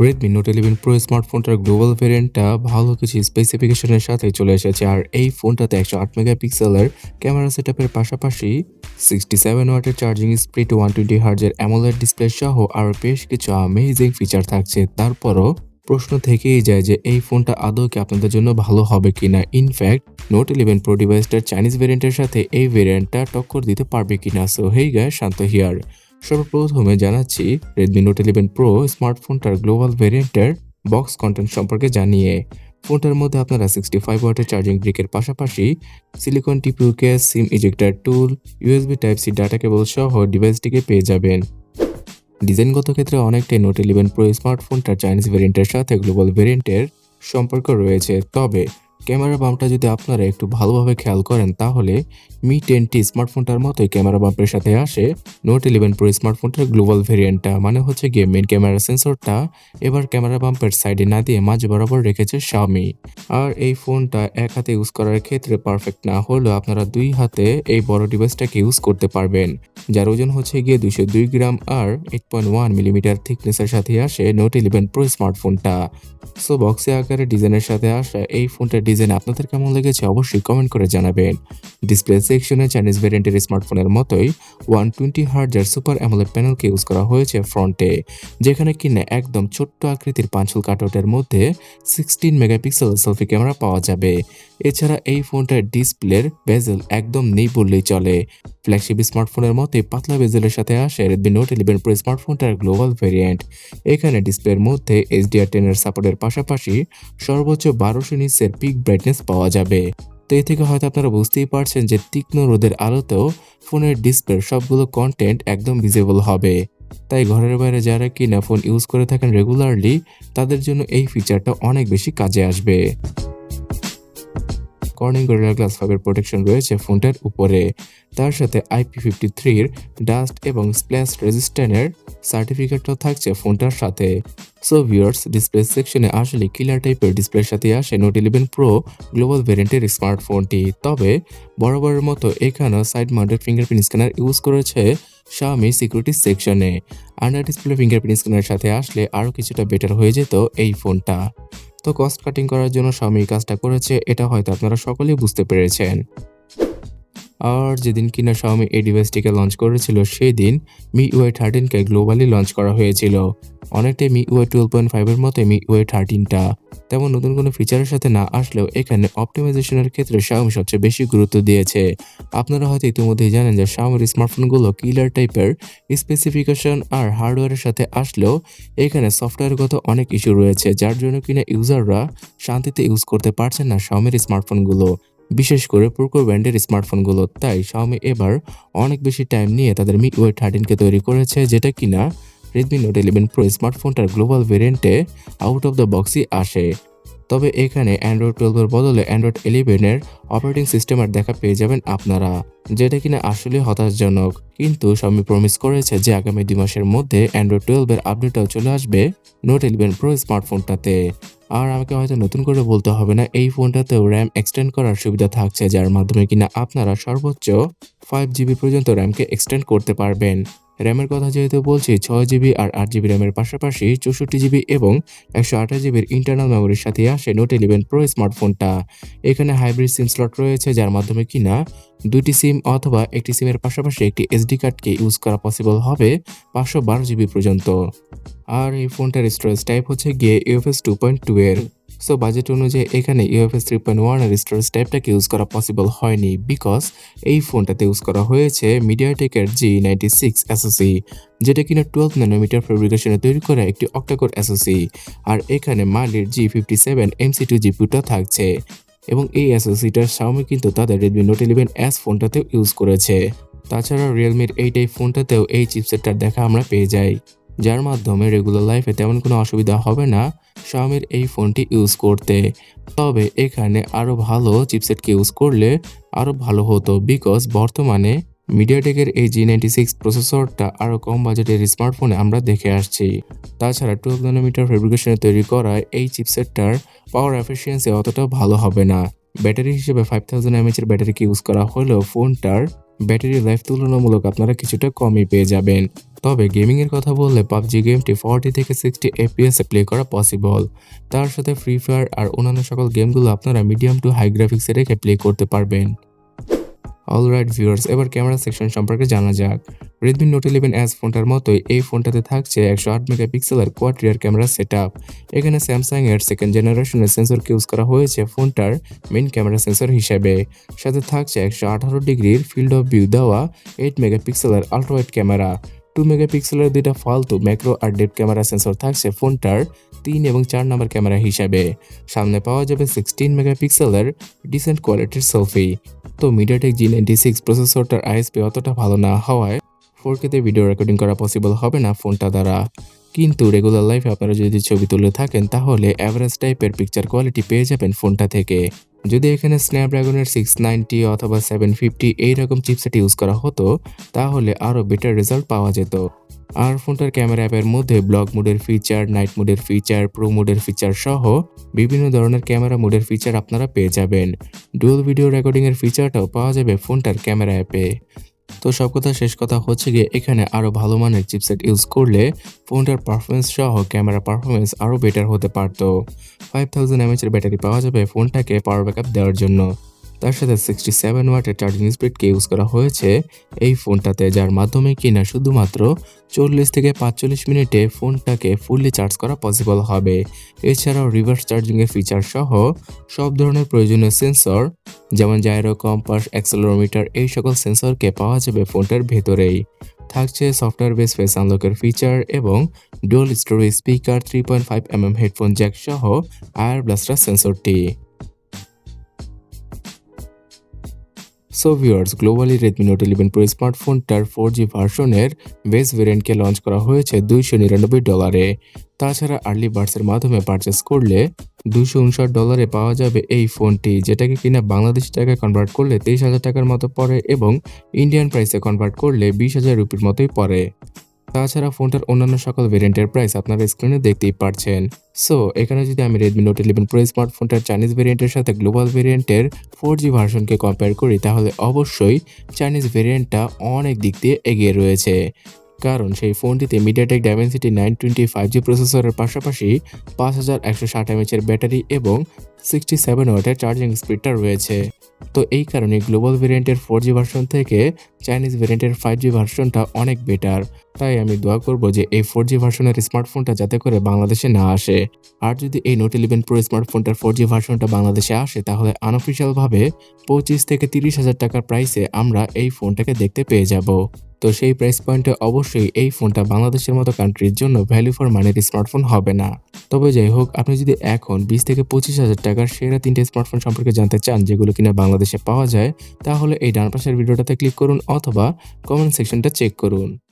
Redmi Note 11 Pro স্মার্টফোনটার global ভেরিয়েন্টটা ভালো কিছু স্পেসিফিকেশনের সাথে চলে এসেছে। আর এই ফোনটাতে 108 মেগাপিক্সেলের ক্যামেরা সেটআপের পাশাপাশি 67 ওয়াটের চার্জিং স্পিড, 120 হার্জের AMOLED ডিসপ্লে সহ আরও বেশ কিছু অ্যামেজিং ফিচার থাকছে। তারপরও প্রশ্ন থেকেই যায় যে এই ফোনটা আদৌ কি আপনাদের জন্য ভালো হবে কিনা। ইনফ্যাক্ট Note 11 Pro ডিভাইসটার চাইনিজ ভেরিয়েন্টের সাথে এই ভেরিয়েন্টটা টক্কর দিতে পারবে কিনা। So hey guys, Shanto here. সর্বপ্রথমে জানাচ্ছি Redmi Note 11 Pro স্মার্টফোনটার গ্লোবাল ভেরিয়েন্টের বক্স কন্টেন্ট সম্পর্কে জানিয়ে। ফোনটার মধ্যে আপনারা 65 ওয়াটের চার্জিং ব্রিকের পাশাপাশি silicone TPU case, sim ejector tool, USB type C data cable সহ ডিভাইসটিকে পেয়ে যাবেন। ডিজাইনগত ক্ষেত্রে অনেকটাই Note 11 Pro স্মার্টফোনটার চাইনিজ ভেরিয়েন্টের সাথে গ্লোবাল ভেরিয়েন্টের সম্পর্ক রয়েছে। তবে ক্যামেরা বাম্পটা যদি আপনারা একটু ভালোভাবে খেয়াল করেন তাহলে Mi 10T স্মার্টফোনটার মতোই ক্যামেরা বাম্পের সাথে আসে Note 11 Pro স্মার্টফোনটার গ্লোবাল ভেরিয়েন্টটা। মানে হচ্ছে গিয়ে মেইন ক্যামেরা সেন্সরটা এবার ক্যামেরা বাম্পের সাইডে না দিয়ে মাঝ বরাবর রেখেছে Xiaomi। আর এই ফোনটা এক হাতে ইউজ করার ক্ষেত্রে পারফেক্ট না হলেও আপনারা দুই হাতে এই বড় ডিভাইসটাকে ইউজ করতে পারবেন, যার ওজন হচ্ছে গিয়ে 202 গ্রাম আর 8.1 মিলিমিটার থিকনেসের সাথে আসে Note 11 Pro স্মার্টফোনটা। সো বক্সে আকারে ডিজাইনের সাথে আসা এই ফোনটার ডিজাইন আপনাদের কেমন লেগেছে অবশ্যই কমেন্ট করে জানাবেন। ডিসপ্লে সেকশনে চাইনিজ ভেরিয়েন্টের স্মার্টফোনের মতোই 120 হার্জের সুপার অ্যামোলেড প্যানেলকে ইউজ করা হয়েছে ফ্রন্টে, যেখানে কিনা একদম ছোট্ট আকৃতির পাঁচুল কাটআউটের মধ্যে 16 মেগাপিক্সেল সেলফি ক্যামেরা পাওয়া যাবে। এছাড়া এই ফোনটার ডিসপ্লের বেজেল একদম নেই বললেই চলে। ফ্ল্যাগশিপ স্মার্টফোনের মতোই পাতলা বেজেলের সাথে আসে Redmi Note 11 Pro স্মার্টফোনটার গ্লোবাল ভেরিয়েন্ট। এখানে ডিসপ্লের মধ্যে HDR10 এর সাপোর্টের পাশাপাশি সর্বোচ্চ 1200 নিটসের পিক ব্রাইটনেস পাওয়া যাবে। তো এ থেকে হয়তো আপনারা বুঝতেই পারছেন যে তীক্ষ্ণ রোদের আলোতেও ফোনের ডিসপ্লের সবগুলো কন্টেন্ট একদম ভিজিবল হবে। তাই ঘরের বাইরে যারা কিনা ফোন ইউজ করে থাকেন রেগুলারলি তাদের জন্য এই ফিচারটা অনেক বেশি কাজে আসবে। কর্নিং গরিলা গ্লাস 5 এর প্রোটেকশন রয়েছে ফোনটার উপরে। তার সাথে IP53 এর ডাস্ট এবং স্প্ল্যাশ রেজিস্ট্যান্টের সার্টিফিকেটও থাকছে ফোনটার সাথে। সো ভিউয়ার্স, ডিসপ্লে সেকশনে আসলে কিলার টাইপের ডিসপ্লের সাথে আসে Note 11 Pro গ্লোবাল ভেরিয়েন্টের স্মার্টফোনটি। তবে বরাবরের মতো এখানেও side mounted fingerprint scanner use করেছে Xiaomi সিকিউরিটি সেকশনে। আন্ডার ডিসপ্লে ফিঙ্গারপ্রিন্ট স্ক্যানারের সাথে আসলে আরও কিছুটা বেটার হয়ে যেত এই ফোনটা। তো কস্ট কাটিং করার জন্য Xiaomi কাজটা করেছে, এটা হয়তো আপনারা সকলেই বুঝতে পেরেছেন। আর যেদিন কিনা Xiaomi এই ডিভাইসটিকে লঞ্চ করেছিল সেই দিন MIUI 13কে গ্লোবালি লঞ্চ করা হয়েছিল। অনেকটাই MIUI 12.5 এর মতো MIUI 13টা। তেমন নতুন কোনো ফিচারের সাথে না আসলেও এখানে অপটিমাইজেশনের ক্ষেত্রে Xiaomi সবচেয়ে বেশি গুরুত্ব দিয়েছে। আপনারা হয়তো ইতিমধ্যেই জানেন যে Xiaomiর স্মার্টফোনগুলো কিলার টাইপের স্পেসিফিকেশন আর হার্ডওয়্যারের সাথে আসলেও এখানে সফটওয়্যারগত অনেক ইস্যু রয়েছে, যার জন্য কিনা ইউজাররা শান্তিতে ইউজ করতে পারছেন না Xiaomiর স্মার্টফোনগুলো, বিশেষ করে পোকো ব্র্যান্ডের স্মার্টফোনগুলো। তাই Xiaomi এবার অনেক বেশি টাইম নিয়ে তাদের MIUI 13কে তৈরি করেছে, যেটা কিনা Redmi Note 11 Pro স্মার্টফোনটার গ্লোবাল ভেরিয়েন্টে আউট অফ দ্য বক্সই আসে। তবে এখানে Android 12 এর বদলে Android 11 এর অপারেটিং সিস্টেমের দেখা পেয়ে যাবেন আপনারা, যেটা কিনা আসলে হতাশাজনক। কিন্তু Xiaomi প্রমিস করেছে যে আগামী 2 মাসের মধ্যে Android 12 এর আপডেটটাও চলে আসবে Note 11 Pro স্মার্টফোনটাতে। আর আমাকে হয়তো নতুন করে বলতে হবে না, এই ফোনটাতেও র্যাম এক্সটেন্ড করার সুবিধা থাকছে, যার মাধ্যমে কিনা আপনারা সর্বোচ্চ 5GB পর্যন্ত র্যামকে এক্সটেন্ড করতে পারবেন। র্যামের কথা যেহেতু বলছি, 6GB আর 8GB র্যামের পাশাপাশি 64GB এবং 128GBর ইন্টারনাল মেমোরির সাথে আসে Note 11 Pro স্মার্টফোনটা। এখানে হাইব্রিড সিম স্লট রয়েছে, যার মাধ্যমে কিনা দুটি সিম অথবা একটি সিমের পাশাপাশি একটি SD কার্ডকে ইউজ করা পসিবল হবে 512GB পর্যন্ত। আর এই ফোনটার স্টোরেজ টাইপ হচ্ছে গিয়ে UFS 2.2 এর। সো বাজেট অনুযায়ী এখানে UFS 3.1 এর স্টোরেজ টাইপটাকে ইউজ করা পসিবল হয়নি, বিকজ এই ফোনটাতে ইউজ করা হয়েছে মিডিয়াটেকের G96 SoC, যেটা কিনা 12 ন্যানোমিটার ফেব্রিকেশনে তৈরি করা একটি অক্টাকোর SoC। আর এখানে মালির G57 MC2 জিপিউটা থাকছে এবং এই SoCটা Xiaomi কিন্তু তাদের Redmi Note 11s ফোনটাতেও ইউজ করেছে। তাছাড়া রিয়েলমির এই ফোনটাতেও এই চিপসেটটার দেখা আমরা পেয়ে যাই, যার মাধ্যমে রেগুলার লাইফে তেমন কোনো অসুবিধা হবে না Xiaomiর এই ফোনটি ইউজ করতে। তবে এখানে আরও ভালো চিপসেটকে ইউজ করলে আরও ভালো হতো, বিকজ বর্তমানে মিডিয়াটেকের এই G96 প্রসেসরটা আরও কম বাজেটের স্মার্টফোনে আমরা দেখে আসছি। তাছাড়া 12 ন্যানোমিটার ফেব্রিকেশনে তৈরি করা এই চিপসেটটার পাওয়ার এফিসিয়েন্সি অতটাও ভালো হবে না। ব্যাটারি হিসেবে 5000 mAh এর ব্যাটারিকে ইউজ করা হলেও ফোনটার ব্যাটারি লাইফ তুলনামূলক আপনারা কিছুটা কমই পেয়ে যাবেন। তবে গেমিং এর কথা বললে পাবজি গেমটি 40 থেকে 60 এফপিএস এ প্লে করা পসিবল। তার সাথে ফ্রি ফায়ার আর অন্যান্য সকল গেমগুলো আপনারা মিডিয়াম টু হাই গ্রাফিক্সে রেখে প্লে করতে পারবেন। অলরাইট ভিউয়ার্স, এবার ক্যামেরা সেকশন সম্পর্কে জানা যাক। Redmi Note 11s ফোনটার মতোই এই ফোনটাতে থাকছে 108 মেগাপিক্সেলের কোয়াড রিয়ার ক্যামেরা সেটআপ। এখানে স্যামসাং এর সেকেন্ড জেনারেশনের সেন্সরকে ইউজ করা হয়েছে ফোনটার মেইন ক্যামেরা সেন্সর হিসেবে। সাথে থাকছে 118 ডিগ্রির ফিল্ড অফ ভিউ দেওয়া 8 মেগাপিক্সেলের আল্ট্রাওয়াইড ক্যামেরা। 2 মেগাপিক্সেলের দুইটা ফালতু ম্যাক্রো আর ডেপথ ক্যামেরা সেন্সর থাকছে ফোনটার 3 এবং 4 নম্বর ক্যামেরা হিসেবে। সামনে পাওয়া যাবে 16 মেগাপিক্সেলের ডিসেন্ট কোয়ালিটির সেলফি। তো মিডিয়াটেক G96 প্রসেসরটার আইএসপি অতটা ভালো না হওয়ায় 4K তে ভিডিও রেকর্ডিং করা পসিবল হবে না ফোনটা দ্বারা। কিন্তু রেগুলার লাইফে আপনারা যদি ছবি তুলে থাকেন তাহলে অ্যাভারেজ টাইপের পিকচার কোয়ালিটি পেয়ে যাবেন ফোনটা থেকে। যদি এখানে স্ন্যাপড্রাগনের 690 অথবা 750 এইরকম চিপসেট ইউজ করা হতো তাহলে আরও বেটার রেজাল্ট পাওয়া যেত। আর ফোনটার ক্যামেরা অ্যাপের মধ্যে ব্লগ মোডের ফিচার, নাইট মোডের ফিচার, প্রো মোডের ফিচার সহ বিভিন্ন ধরনের ক্যামেরা মোডের ফিচার আপনারা পেয়ে যাবেন। ডুয়াল ভিডিও রেকর্ডিং এর ফিচারটাও পাওয়া যাবে ফোনটার ক্যামেরা অ্যাপে। তো সব কথা শেষ কথা হচ্ছে গিয়ে এখানে আরও ভালো মানের চিপসেট ইউজ করলে ফোনটার পারফরমেন্স সহ ক্যামেরা পারফরমেন্স আরও বেটার হতে পারত। 5000 mAh এর ব্যাটারি পাওয়া যাবে ফোনটাকে পাওয়ার ব্যাকআপ দেওয়ার জন্য। তার সাথে 67 ওয়াটের চার্জিং স্পিডকে ইউজ করা হয়েছে এই ফোনটাতে, যার মাধ্যমে কিনা শুধুমাত্র 40 থেকে 45 মিনিটে ফোনটাকে ফুললি চার্জ করা পসিবল হবে। এছাড়াও রিভার্স চার্জিং এর ফিচার সহ সব ধরনের প্রয়োজনীয় সেন্সর যেমন জাইরো, কম্পাস, অ্যাক্সেলেরোমিটার এই সকল সেন্সরকে পাওয়া যাবে ফোনটার ভেতরেই। থাকছে সফটওয়্যার বেস ফেস আনলকের ফিচার এবং dual storage speaker, 3.5mm headphone jack সহ আয়ার ব্লাস্টার সেন্সরটি। So viewers, globally Redmi Note 11 Pro স্মার্টফোনটার 4G ভার্সনের বেস ভেরিয়েন্টকে লঞ্চ করা হয়েছে $299। তাছাড়া আর্লি বার্ডসের মাধ্যমে পারচেস করলে $259 পাওয়া যাবে এই ফোনটি, যেটাকে কিনা বাংলাদেশি টাকায় কনভার্ট করলে 23,000 টাকার মতো পড়ে এবং ইন্ডিয়ান প্রাইসে কনভার্ট করলে 20,000 রুপির মতোই পড়ে। তাছাড়া ফোনটার অন্যান্য সকল ভেরিয়েন্টের প্রাইস আপনারা স্ক্রিনে দেখতেই পারছেন। সো এখানে যদি আমি Redmi Note 11 Pro স্মার্টফোনটার চাইনিজ ভেরিয়েন্টের সাথে গ্লোবাল ভেরিয়েন্টের 4G ভার্সনকে কম্পেয়ার করি তাহলে অবশ্যই চাইনিজ ভেরিয়েন্টটা অনেক দিক দিয়ে এগিয়ে রয়েছে। কারণ সেই ফোনটিতে মিডিয়াটেক ডাইমেনসিটি 920 5G প্রসেসরের পাশাপাশি 5160 mAh এর ব্যাটারি এবং 67 ওয়াটের চার্জিং স্পিডটা রয়েছে। তো এই কারণে গ্লোবাল ভেরিয়েন্টের 4G ভার্সন থেকে চাইনিজ ভেরিয়েন্টের 5G ভার্সনটা অনেক বেটার। তাই আমি দোয়া করব যে এই 4G ভার্সনের স্মার্টফোনটা যাতে করে বাংলাদেশে না আসে। আর যদি এই Note 11 Pro স্মার্টফোনটার 4G ভার্সনটা বাংলাদেশে আসে তাহলে আনঅফিশিয়ালভাবে 25 থেকে 30,000 টাকার প্রাইসে আমরা এই ফোনটাকে দেখতে পেয়ে যাব। তো সেই প্রাইস পয়েন্টে অবশ্যই এই ফোনটা বাংলাদেশের মতো কান্ট্রির জন্য ভ্যালু ফর মানির স্মার্টফোন হবে না। তবে যাই হোক, আপনি যদি এখন 20 থেকে 25,000 টাকার সেরা 3টে স্মার্টফোন সম্পর্কে জানতে চান যেগুলো কিনা বাংলাদেশে পাওয়া যায় তাহলে এই ডান পাশের ভিডিওটাতে ক্লিক করুন অথবা কমেন্ট সেকশনটা চেক করুন।